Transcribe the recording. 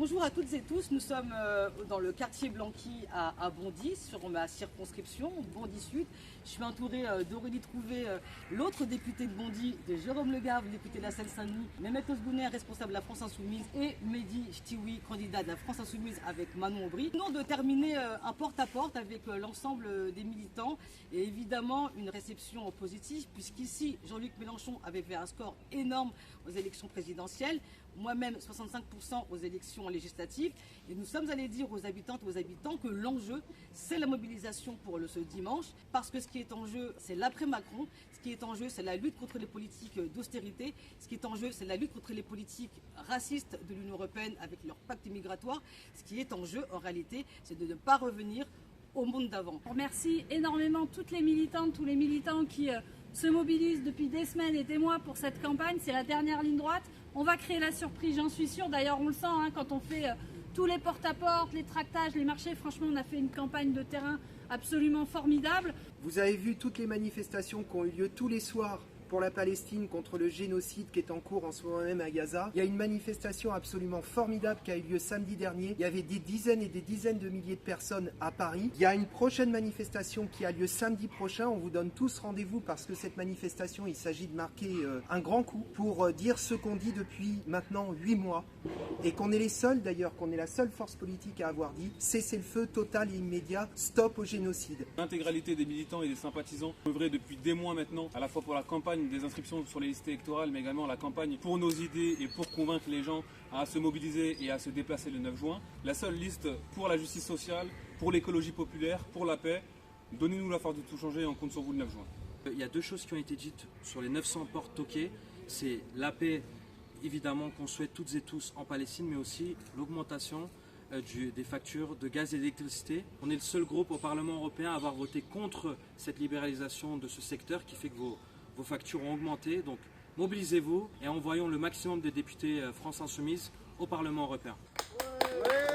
Bonjour à toutes et tous, nous sommes dans le quartier Blanqui à Bondy, sur ma circonscription, Bondy Sud. Je suis entourée d'Aurélie Trouvé, l'autre députée de Bondy, de Jérôme Legave, député de la Seine-Saint-Denis, Mehmet Ozgouner, responsable de la France Insoumise, et Mehdi Ch'tioui, candidat de la France Insoumise avec Manon Aubry. Nous de terminer un porte-à-porte avec l'ensemble des militants et évidemment une réception positive, puisqu'ici Jean-Luc Mélenchon avait fait un score énorme aux élections présidentielles, moi-même 65% aux élections législatives, et nous sommes allés dire aux habitantes et aux habitants que l'enjeu c'est la mobilisation pour ce dimanche, parce que ce qui est en jeu c'est l'après-Macron, ce qui est en jeu c'est la lutte contre les politiques d'austérité, ce qui est en jeu c'est la lutte contre les politiques racistes de l'Union européenne avec leur pacte migratoire, ce qui est en jeu en réalité c'est de ne pas revenir au monde d'avant. Je remercie énormément toutes les militantes, tous les militants qui se mobilisent depuis des semaines et des mois pour cette campagne. C'est la dernière ligne droite. On va créer la surprise, j'en suis sûre. D'ailleurs, on le sent quand on fait tous les porte-à-porte, les tractages, les marchés. Franchement, on a fait une campagne de terrain absolument formidable. Vous avez vu toutes les manifestations qui ont eu lieu tous les soirs pour la Palestine contre le génocide qui est en cours en ce moment même à Gaza. Il y a une manifestation absolument formidable qui a eu lieu samedi dernier. Il y avait des dizaines et des dizaines de milliers de personnes à Paris. Il y a une prochaine manifestation qui a lieu samedi prochain. On vous donne tous rendez-vous parce que cette manifestation, il s'agit de marquer un grand coup pour dire ce qu'on dit depuis maintenant 8 mois et qu'on est les seuls d'ailleurs, qu'on est la seule force politique à avoir dit cessez-le-feu total et immédiat, stop au génocide. L'intégralité des militants et des sympathisants œuvraient depuis des mois maintenant, à la fois pour la campagne des inscriptions sur les listes électorales, mais également la campagne pour nos idées et pour convaincre les gens à se mobiliser et à se déplacer le 9 juin. La seule liste pour la justice sociale, pour l'écologie populaire, pour la paix. Donnez-nous la force de tout changer et on compte sur vous le 9 juin. Il y a deux choses qui ont été dites sur les 900 portes toquées. C'est la paix, évidemment, qu'on souhaite toutes et tous en Palestine, mais aussi l'augmentation des factures de gaz et d'électricité. On est le seul groupe au Parlement européen à avoir voté contre cette libéralisation de ce secteur qui fait que vos factures ont augmenté. Donc mobilisez-vous et envoyons le maximum de députés France Insoumise au Parlement européen. Ouais.